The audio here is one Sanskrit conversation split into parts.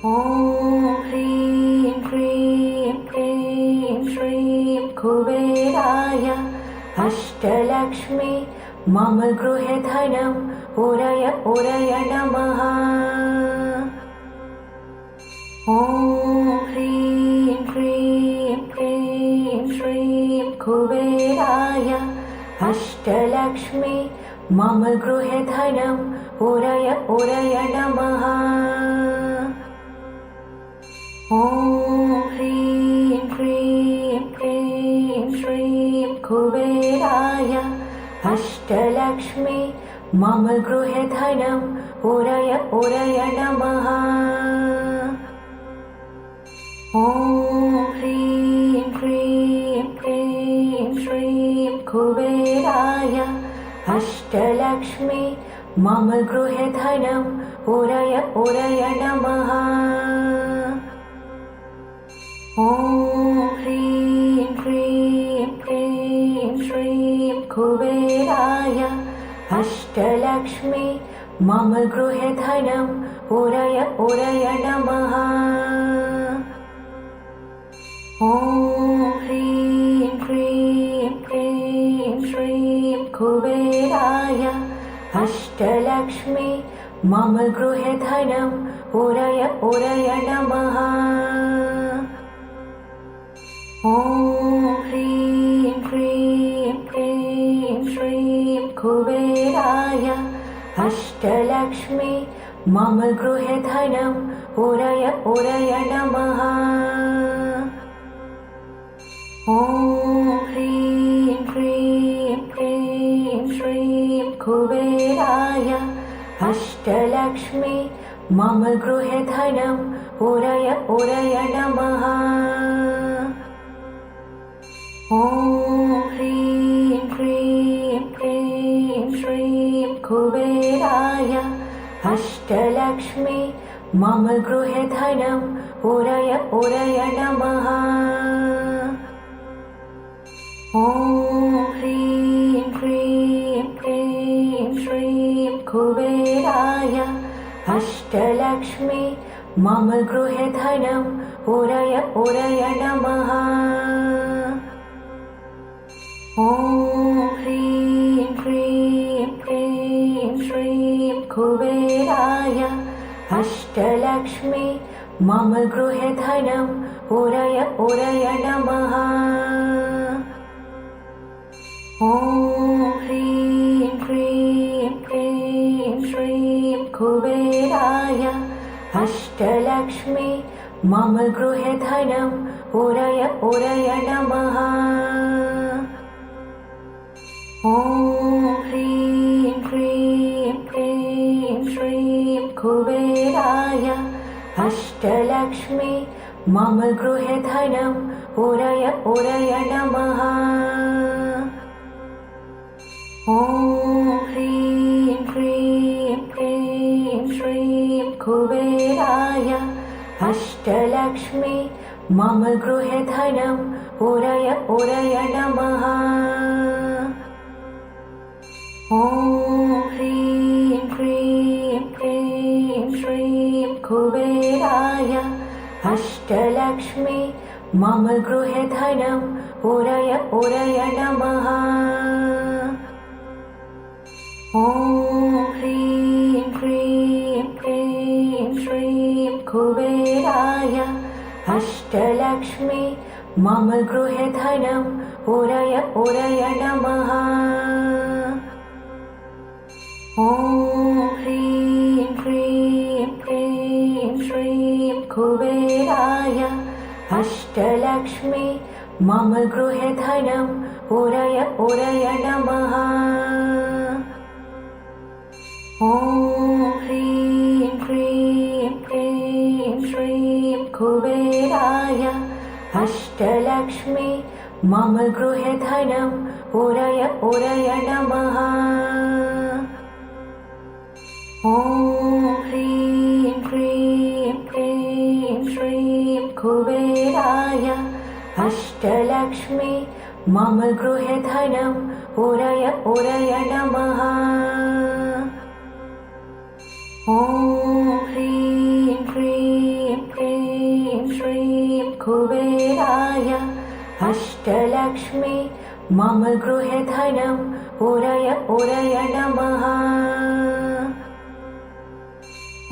ॐ ह्रीं क्लीं क्लीं श्रीं कुबेराय अष्टलक्ष्मी मम गृहे धनम् उरय उरय नमः। ॐ ह्रीं क्लीं क्लीं श्रीं कुबेराय अष्टलक्ष्मी मम गृहे धनम् उरय उरय नमः। ॐ ह्रीं क्लीं क्लीं श्रीं कुबेराय अष्टलक्ष्मी मम गृहे धनम् उरय उरय नमः। ॐ ह्रीं क्लीं क्लीं श्रीं कुबेराय अष्टलक्ष्मी मम गृहे धनम् उरय उरय नमः। ॐ ह्रीं क्लीं क्लीं श्रीं कुबेराय अष्टलक्ष्मी मम गृहे धनम् उरय उरय नमः। ॐ ह्रीं क्लीं क्लीं श्रीं कुबेराय अष्टलक्ष्मी मम गृहे धनम् उरय उरय नमः। ॐ ह्रीं क्लीं क्लीं श्रीं कुबेराय अष्टलक्ष्मी मम गृहे धनम् उरय उरय नमः। ॐ ह्रीं क्लीं क्लीं श्रीं कुबेराय अष्टलक्ष्मी मम गृहे धनम् उरय उरय नमः। ॐ ह्रीं क्लीं क्लीं श्रीं कुबेराय अष्टलक्ष्मी मम गृहे धनम् उरय उरय नमः। ॐ ह्रीं क्लीं क्लीं श्रीं कुबेराय अष्टलक्ष्मी मम गृहे धनम् उरय उरय नमः। ॐ ह्रीं क्लीं क्लीं श्रीं कुबेराय अष्टलक्ष्मी मम गृहे धनम् उरय उरय नमः। ॐ ह्रीं क्लीं क्लीं श्रीं कुबेराय अष्टलक्ष्मी मम गृहे धनम् उरय उरय नमः। ॐ ह्रीं क्लीं क्लीं श्रीं कुबेराय अष्टलक्ष्मी मम गृहे धनम् उरय उरय नमः। ॐ ह्रीं क्लीं क्लीं श्रीं कुबेराय अष्टलक्ष्मी मम गृहे धनम् उरय उरय नमः। ॐ ह्रीं क्लीं क्लीं श्रीं कुबेराय अष्टलक्ष्मी मम गृहे धनम् उरय उरय नमः। ॐ ह्रीं क्लीं क्लीं श्रीं कुबेराय अष्टलक्ष्मी मम गृहे धनम् उरय उरय नमः। ॐ ह्रीं क्लीं क्लीं श्रीं कुबेराय अष्टलक्ष्मी मम गृहे धनम् उरय उरय नमः। ॐ ह्रीं क्लीं क्लीं श्रीं कुबेराय अष्टलक्ष्मी मम गृहे धनम् उरय उरय नमः। ॐ ह्रीं क्लीं क्लीं श्रीं कुबेराय अष्टलक्ष्मी मम गृहे धनम् उरय उरय नमः। ॐ ह्रीं क्लीं अष्टलक्ष्मी मम गृहे धनम् उरय उरय नमः।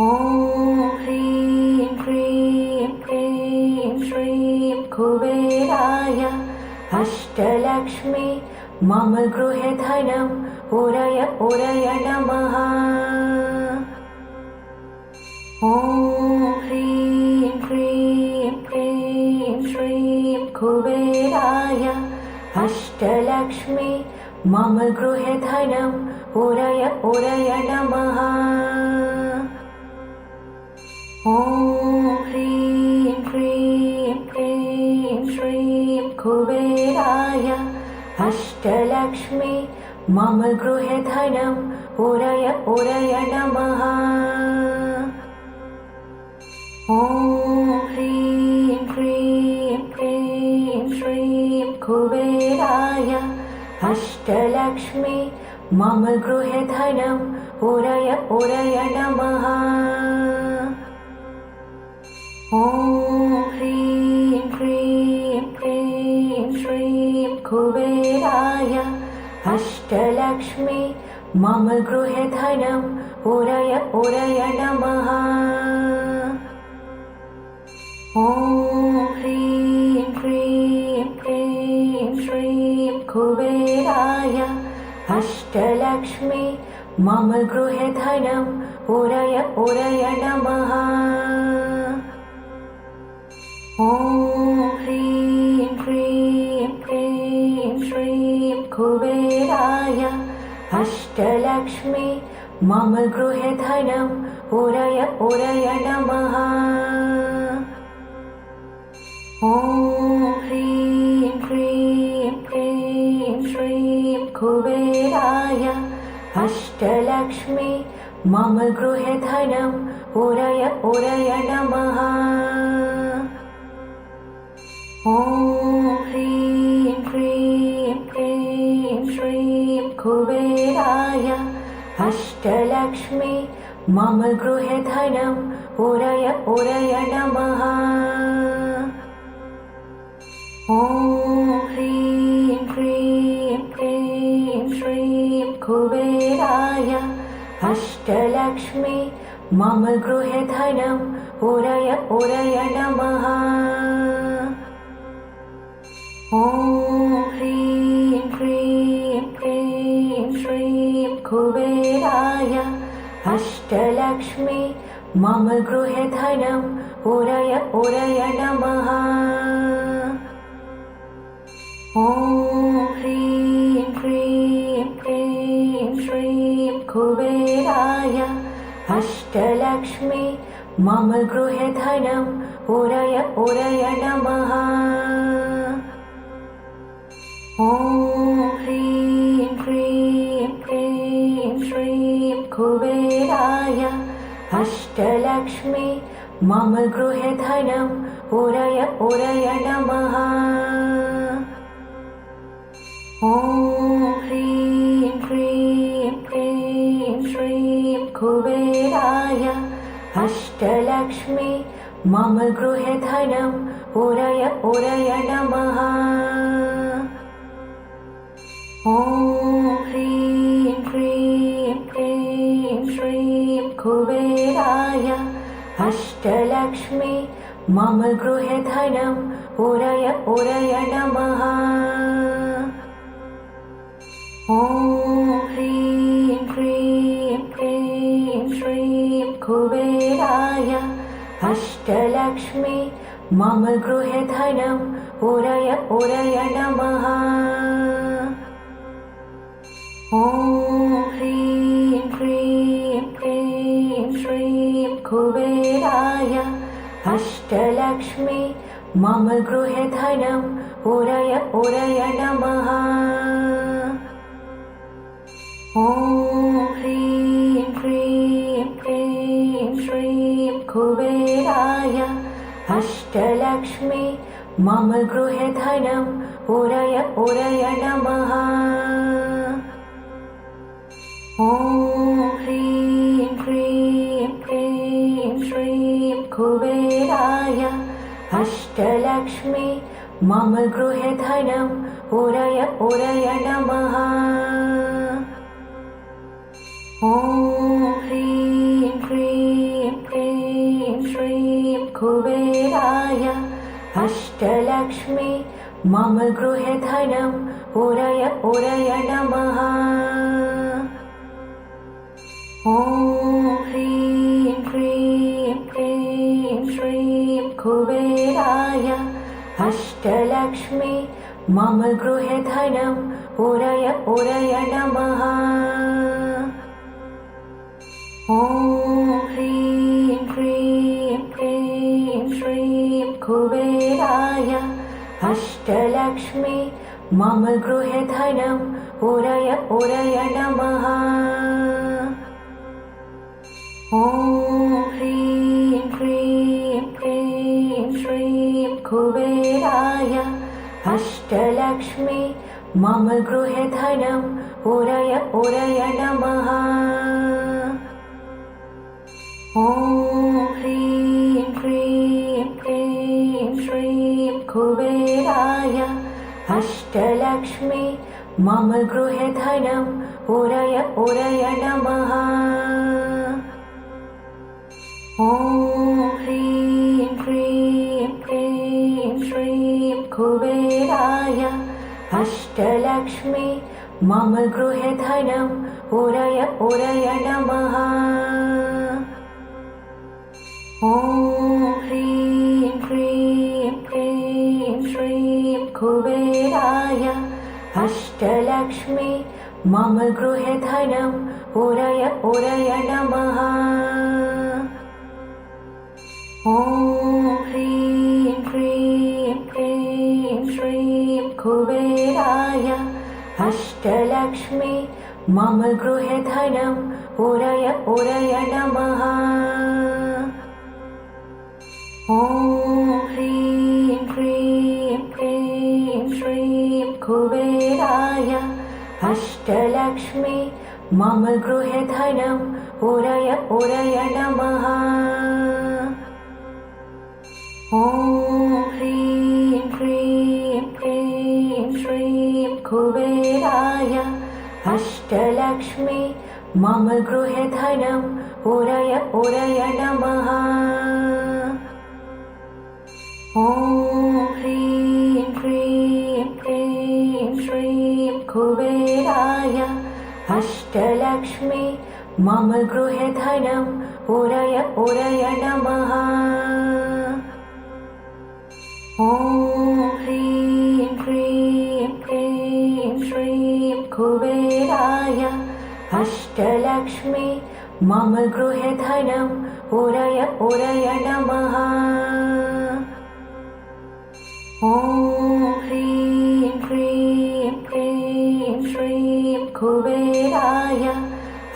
ॐ ह्रीं क्लीं क्लीं श्रीं कुबेराय अष्टलक्ष्मी मम गृहे धनम् उरय उरय नमः। ॐ ह्रीं क्लीं क्लीं श्रीं कुबेराय अष्टलक्ष्मी मम गृहे धनम् उरय उरय नमः। ॐ ह्रीं क्लीं क्लीं श्रीं कुबेराय अष्टलक्ष्मी मम गृहे धनम् उरय उरय नमः। ॐ ह्रीं क्लीं क्लीं श्रीं कुबेराय अष्टलक्ष्मी मम गृहे धनम् उरय उरय नमः। ॐ ह्रीं क्लीं क्लीं श्रीं कुबेराय अष्टलक्ष्मी मम गृहे धनम् उरय उरय नमः। ॐ ह्रीं क्लीं क्लीं श्रीं कुबेराय अष्टलक्ष्मी मम गृहे धनम् उरय उरय नमः। ॐ ह्रीं क्लीं क्लीं श्रीं कुबेराय अष्टलक्ष्मी मम गृहे धनम् उरय उरय नमः। ॐ ह्रीं क्लीं क्लीं श्रीं कुबेराय अष्टलक्ष्मी मम गृहे धनम् उरय उरय नमः। ॐ ह्रीं क्लीं क्लीं श्रीं कुबेराय अष्टलक्ष्मी मम गृहे धनम् उरय उरय नमः। ॐ ह्रीं क्लीं क्लीं श्रीं कुबेराय अष्टलक्ष्मी मम गृहे धनम् उरय उरय नमः। ॐ ह्रीं क्लीं क्लीं श्रीं कुबेराय अष्टलक्ष्मी मम गृहे धनम् उरय उरय नमः। ॐ ह्रीं क्लीं क्लीं श्रीं कुबेराय अष्टलक्ष्मी मम गृहे धनम् उरय उरय नमः। ॐ ह्रीं क्लीं क्लीं श्रीं कुबेराय अष्टलक्ष्मी मम गृहे धनम् उरय उरय नमः। ॐ ह्रीं क्लीं क्लीं श्रीं कुबेराय अष्टलक्ष्मी मम गृहे धनम् उरय उरय नमः। ॐ ह्रीं क्लीं क्लीं श्रीं कुबेराय अष्टलक्ष्मी मम गृहे धनम् उरय उरय नमः। ॐ ह्रीं क्लीं क्लीं श्रीं कुबेराय अष्टलक्ष्मी मम गृहे धनम् उरय उरय नमः। ॐ ह्रीं क्लीं क्लीं श्रीं कुबेराय अष्टलक्ष्मी मम गृहे धनम् उरय उरय नमः। ॐ ह्रीं क्लीं क्लीं श्रीं कुबेराय अष्टलक्ष्मी मम गृहे धनम् उरय उरय नमः। ॐ ह्रीं क्लीं क्लीं श्रीं कुबेराय अष्टलक्ष्मी मम गृहे धनम् उरय उरय नमः। ॐ ह्रीं क्लीं क्लीं श्रीं कुबेराय अष्टलक्ष्मी मम गृहे धनम् उरय उरय नमः। ॐ ह्रीं क्लीं क्लीं श्रीं कुबेराय अष्टलक्ष्मी मम गृहे धनम् उरय उरय नमः। ॐ ह्रीं क्लीं क्लीं श्रीं कुबेराय अष्टलक्ष्मी मम गृहे धनम् उरय उरय नमः। ॐ ह्रीं क्लीं क्लीं श्रीं कुबेराय अष्टलक्ष्मी मम गृहे धनम् उरय उरय नमः। ॐ ह्रीं क्लीं क्लीं श्रीं कुबेराय अष्टलक्ष्मी मम गृहे धनम् उरय उरय नमः। ॐ ह्रीं क्लीं क्लीं श्रीं कुबेराय अष्टलक्ष्मी मम गृहे धनम् उरय उरय नमः। ॐ ह्रीं क्लीं क्लीं श्रीं कुबेराय अष्टलक्ष्मी मम गृहे धनम् उरय उरय नमः। ॐ ह्रीं क्लीं क्लीं श्रीं कुबेराय अष्टलक्ष्मी मम गृहे धनम् उरय उरय नमः। ॐ ह्रीं क्लीं क्लीं श्रीं कुबेराय अष्टलक्ष्मी मम गृहे धनम् उरय उरय नमः। ॐ ह्रीं क्लीं क्लीं श्रीं कुबेराय अष्टलक्ष्मी मम गृहे धनम् उरय उरय नमः। ॐ ह्रीं क्लीं क्लीं श्रीं कुबेराय अष्टलक्ष्मी मम गृहे धनम् उरय उरय नमः। ॐ ह्रीं क्लीं क्लीं श्रीं कुबेराय अष्टलक्ष्मी मम गृहे धनम् उरय उरय नमः। ॐ ह्रीं क्लीं क्लीं श्रीं कुबेराय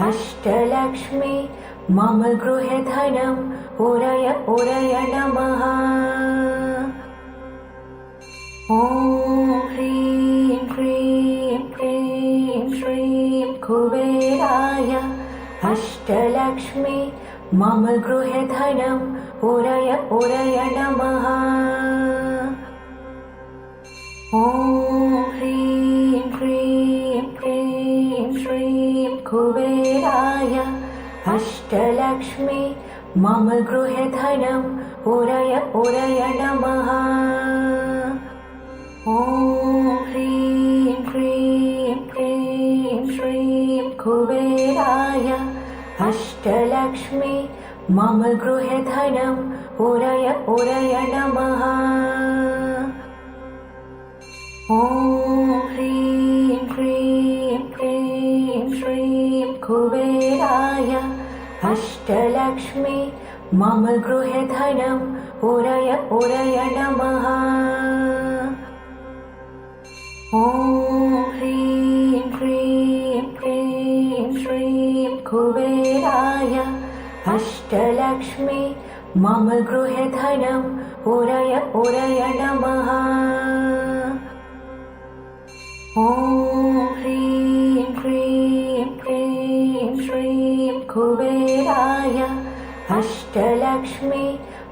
अष्टलक्ष्मी मम गृहे धनम् उरय उरय नमः। ॐ ह्रीं क्लीं क्लीं श्रीं कुबेराय अष्टलक्ष्मी मम गृहे धनम् उरय उरय नमः। ॐ ह्रीं क्लीं क्लीं श्रीं कुबेराय अष्टलक्ष्मी मम गृहे धनम् उरय उरय नमः। ॐ ह्रीं क्लीं क्लीं श्रीं कुबेराय अष्टलक्ष्मी मम गृहे धनम् उरय उरय नमः। ॐ ह्रीं क्लीं क्लीं श्रीं कुबेराय अष्टलक्ष्मी मम गृहे धनम् उरय उरय नमः। ॐ ह्रीं क्लीं क्लीं श्रीं कुबेराय अष्टलक्ष्मी मम गृहे धनम् उरय उरय नमः। ॐ ह्रीं क्लीं क्लीं श्रीं कुबेराय अष्टलक्ष्मी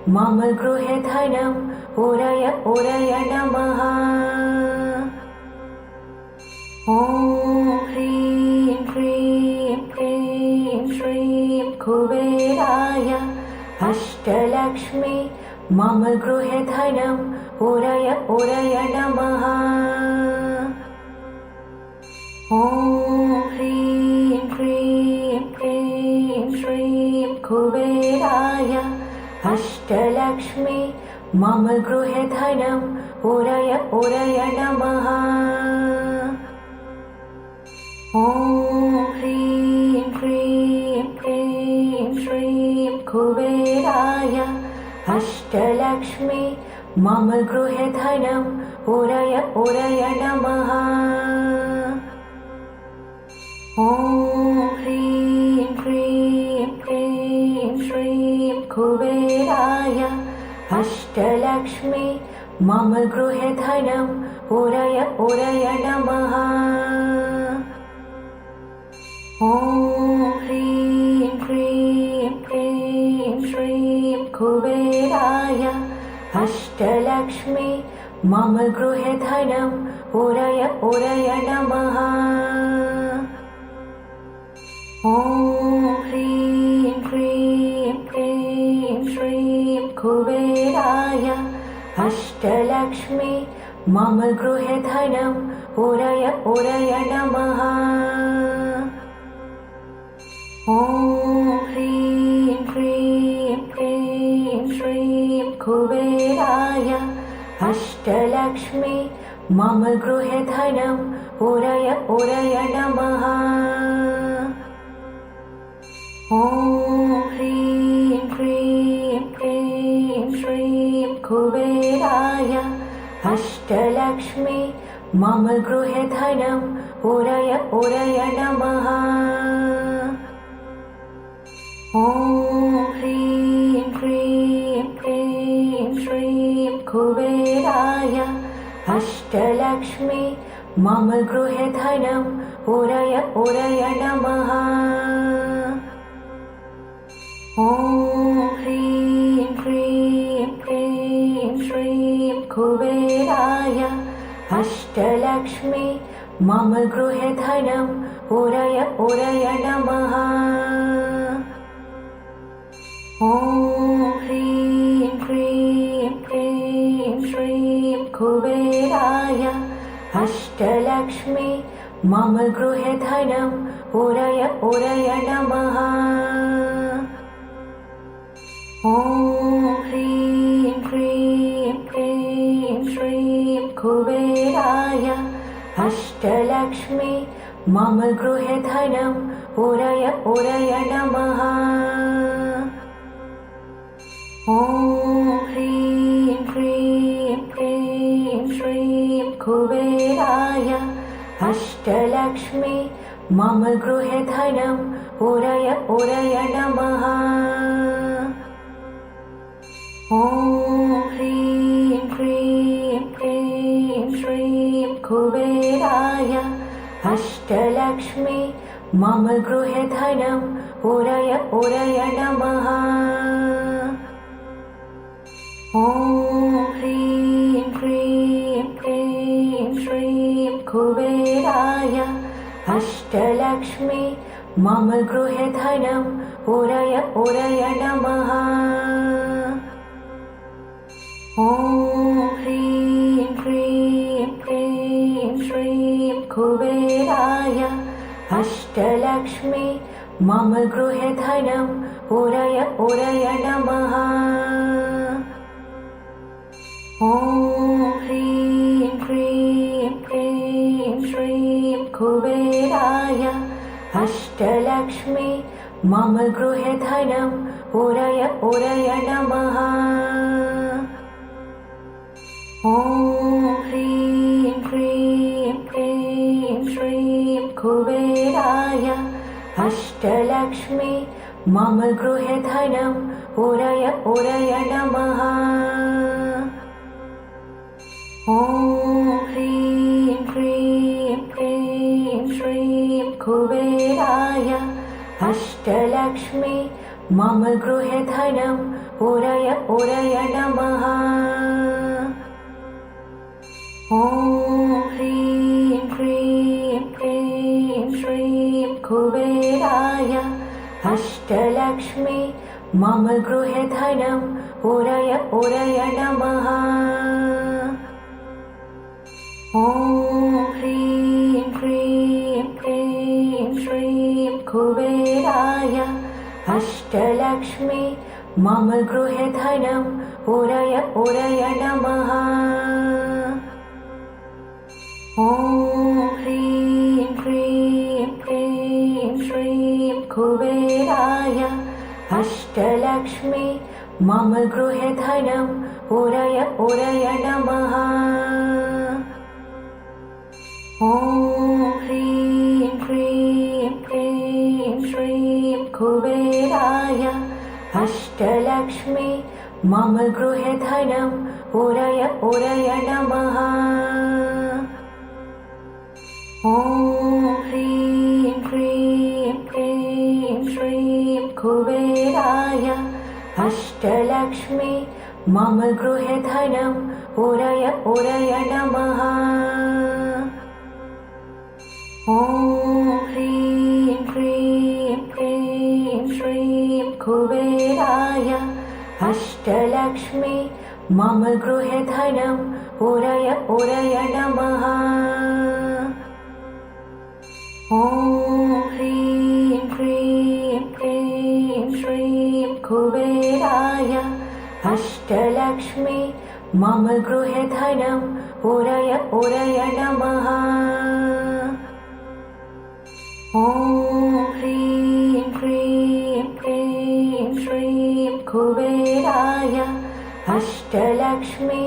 मम गृहे धनं उरय उरय नमः। ॐ ह्रीं क्लीं क्लीं श्रीं कुबेराय अष्टलक्ष्मी मम गृहे धनं उरय उरय नमः। ॐ ह्रीं क्लीं क्लीं श्रीं कुबेराय अष्टलक्ष्मी मम गृहे धनं उरय उरय नमः। ॐ ह्रीं क्लीं क्लीं श्रीं कुबेराय अष्टलक्ष्मी मम गृहे धनं उरय उरय नमः। ॐ ह्रीं क्लीं क्लीं श्रीं कुबेराय अष्टलक्ष्मी मम गृहे धनं उरय उरय नमः। ॐ ह्रीं क्लीं क्लीं श्रीं कुबेराय अष्टलक्ष्मी मम गृहे धनं उरय उरय नमः। ॐ ह्रीं क्लीं क्लीं श्रीं कुबेराय अष्टलक्ष्मी मम गृहे धनं उरय उरय नमः। ॐ ह्रीं क्लीं क्लीं श्रीं कुबेराय अष्टलक्ष्मी मम गृहे धनं उरय उरय नमः। ॐ ह्रीं क्लीं क्लीं श्रीं कुबेराय अष्टलक्ष्मी मम गृहे धनं उरय उरय नमः। ॐ ह्रीं क्लीं क्लीं श्रीं कुबेराय अष्टलक्ष्मी मम गृहे धनं उरय उरय नमः। ॐ ह्रीं क्लीं क्लीं श्रीं कुबेराय अष्टलक्ष्मी मम गृहे धनं उरय उरय नमः। ॐ ह्रीं क्लीं क्लीं श्रीं कुबेराय अष्टलक्ष्मी मम गृहे धनं उरय उरय नमः। ॐ ह्रीं क्लीं क्लीं श्रीं कुबेराय अष्टलक्ष्मी मम गृहे धनं उरय उरय नमः। ॐ ह्रीं क्लीं क्लीं श्रीं कुबेराय अष्टलक्ष्मी मम गृहे धनं उरय उरय नमः। ॐ ह्रीं क्लीं क्लीं श्रीं कुबेराय अष्टलक्ष्मी मम गृहे धनं उरय उरय नमः। ॐ ह्रीं क्लीं क्लीं श्रीं कुबेराय अष्टलक्ष्मी मम गृहे धनं उरय उरय नमः। ॐ ह्रीं क्लीं क्लीं श्रीं कुबेराय अष्टलक्ष्मी मम गृहे धनं उरय उरय नमः। ॐ ह्रीं क्लीं क्लीं श्रीं कुबेराय अष्टलक्ष्मी मम गृहे धनं उरय उरय नमः। ॐ ह्रीं क्लीं क्लीं श्रीं कुबेराय अष्टलक्ष्मी मम गृहे धनं उरय उरय नमः। ॐ ह्रीं क्लीं क्लीं श्रीं कुबेराय अष्टलक्ष्मी मम गृहे धनम् उरय उरय नमः। ॐ ह्रीं क्लीं क्लीं श्रीं कुबेराय अष्टलक्ष्मी मम गृहे धनम् उरय उरय नमः। ॐ ह्रीं क्लीं क्लीं श्रीं कुबेराय अष्टलक्ष्मी मम गृहे धनम् उरय उरय नमः। ॐ ह्रीं क्लीं क्लीं श्रीं कुबेराय अष्टलक्ष्मी मम गृहे धनम् उरय उरय नमः। ॐ ह्रीं क्लीं क्लीं श्रीं कुबेराय अष्टलक्ष्मी मम गृहे धनम् उरय उरय नमः। ॐ ह्रीं क्लीं क्लीं श्रीं कुबेराय अष्टलक्ष्मी मम गृहे धनम् उरय उरय नमः। ॐ ह्रीं क्लीं क्लीं श्रीं कुबेराय अष्टलक्ष्मी मम गृहे धनम् उरय उरय नमः। ॐ ह्रीं क्लीं क्लीं श्रीं कुबेराय अष्टलक्ष्मी मम गृहे धनम् उरय उरय नमः। ॐ ह्रीं क्लीं क्लीं श्रीं कुबेराय अष्टलक्ष्मी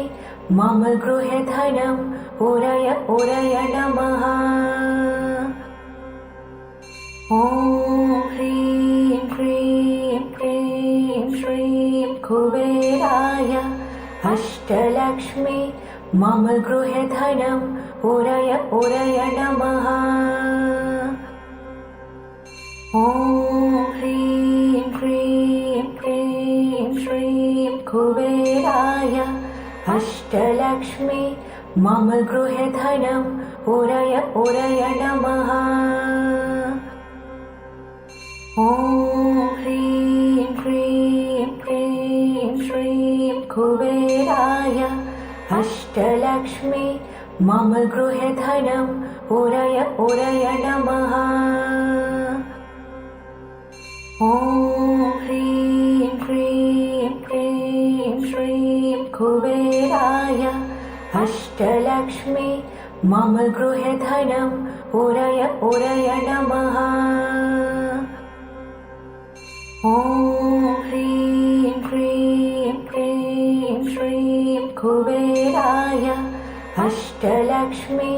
मम गृहे धनम् उरय उरय नमः। ॐ ह्रीं क्लीं क्लीं श्रीं कुबेराय अष्टलक्ष्मी मम गृहे धनम् उरय उरय नमः। ॐ ह्रीं क्लीं क्लीं श्रीं कुबेराय अष्टलक्ष्मी मम गृहे धनम् उरय उरय नमः। ॐ ह्रीं क्लीं क्लीं श्रीं कुबेराय अष्टलक्ष्मी मम गृहे धनम् उरय उरय नमः। ॐ ह्रीं क्लीं क्लीं श्रीं कुबेराय अष्टलक्ष्मी मम गृहे धनम् उरय उरय नमः। ॐ ह्रीं क्लीं क्लीं श्रीं कुबेराय अष्टलक्ष्मी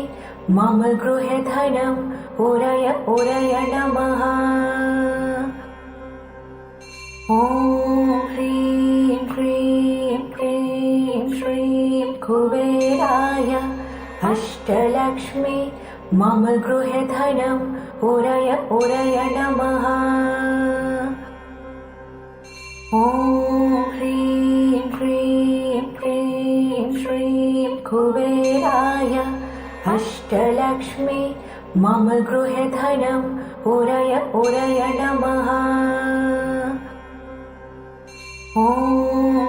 मम गृहे धनम् उरय उरय नमः। ॐ ह्रीं क्लीं क्लीं श्रीं कुबेराय अष्टलक्ष्मी मम गृहे धनम् उरय उरय नमः। ॐ ह्रीं क्लीं क्लीं श्रीं कुबेराय अष्टलक्ष्मी मम गृहे धनम् उरय उरय नमः। ॐ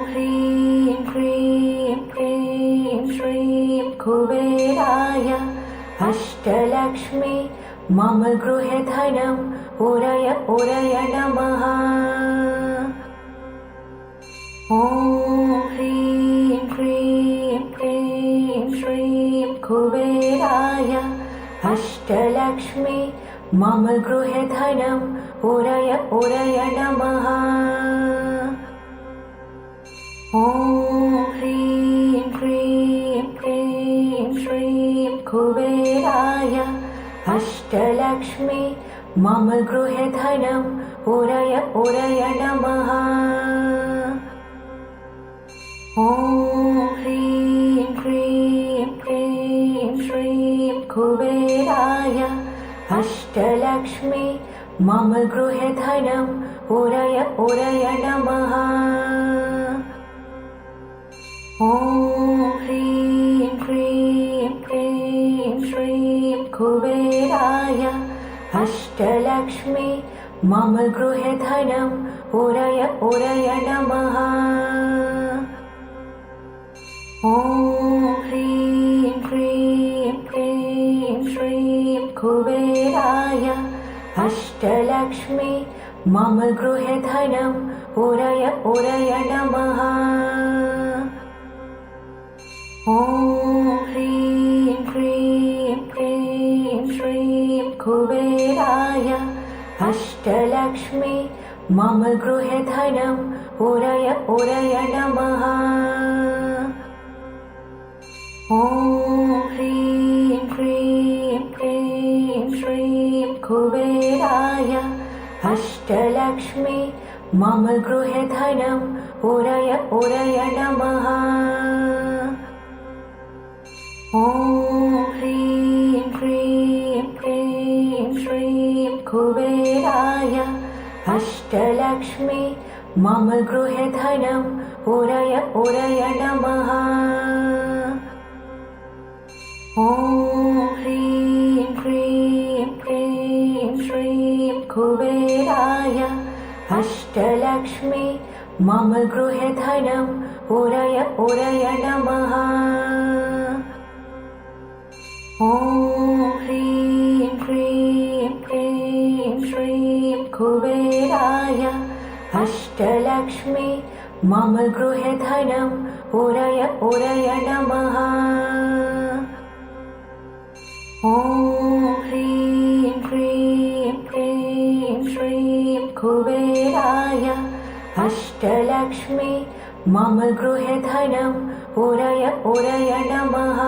ह्रीं क्लीं क्लीं श्रीं कुबेराय अष्टलक्ष्मी मम गृहे धनम् उरय उरय नमः। ॐ ह्रीं क्लीं क्लीं श्रीं कुबेराय अष्टलक्ष्मी मम गृहे धनम् उरय उरय नमः। ॐ ह्रीं क्लीं क्लीं श्रीं कुबेराय अष्टलक्ष्मी मम गृहे धनम् उरय उरय नमः। ॐ ह्रीं क्लीं क्लीं श्रीं कुबेराय अष्टलक्ष्मी मम गृहे धनम् उरय उरय नमः। ॐ ह्रीं क्लीं क्लीं श्रीं कुबेराय अष्टलक्ष्मी मम गृहे धनम् उरय उरय नमः। ॐ ह्रीं क्लीं क्लीं श्रीं कुबेराय अष्टलक्ष्मी मम गृहे धनम् उरय उरय नमः। ॐ ह्रीं क्लीं क्लीं श्रीं कुबेराय अष्टलक्ष्मी मम गृहे धनम् उरय उरय नमः। ॐ ह्रीं क्लीं क्लीं श्रीं कुबेराय अष्टलक्ष्मी मम गृहे धनम् उरय उरय नमः। ॐ ह्रीं क्लीं क्लीं श्रीं कुबेराय अष्टलक्ष्मी मम गृहे धनम् उरय उरय नमः। ॐ ह्रीं क्लीं क्लीं श्रीं कुबेराय अष्टलक्ष्मी मम गृहे धनम् उरय उरय नमः। ॐ ह्रीं क्लीं क्लीं श्रीं कुबेराय अष्टलक्ष्मी मम गृहे धनम् उरय उरय नमः। ॐ ह्रीं क्लीं क्लीं श्रीं कुबेराय अष्टलक्ष्मी मम गृहे धनम् उरय उरय नमः।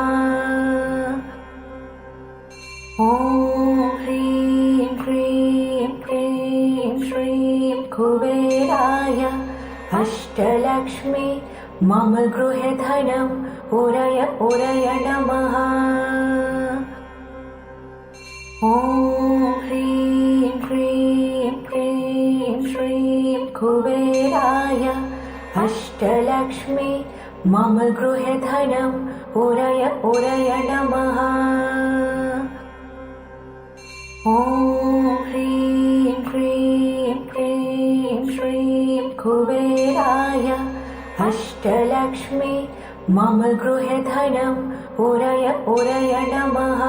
ॐ ह्रीं क्लीं क्लीं श्रीं कुबेराय अष्टलक्ष्मी मम गृहे धनम् उरय उरय नमः। ॐ ह्रीं क्लीं क्लीं श्रीं कुबेराय अष्टलक्ष्मी मम गृहे धनम् उरय उरय नमः। ॐ ह्रीं क्लीं क्लीं श्रीं कुबेराय अष्टलक्ष्मी मम गृहे धनम् उरय उरय नमः।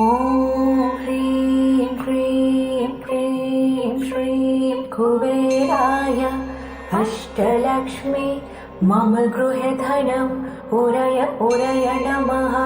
ॐ ह्रीं क्लीं क्लीं श्रीं कुबेराय अष्टलक्ष्मी मम गृहे धनम् उरय उरय नमः।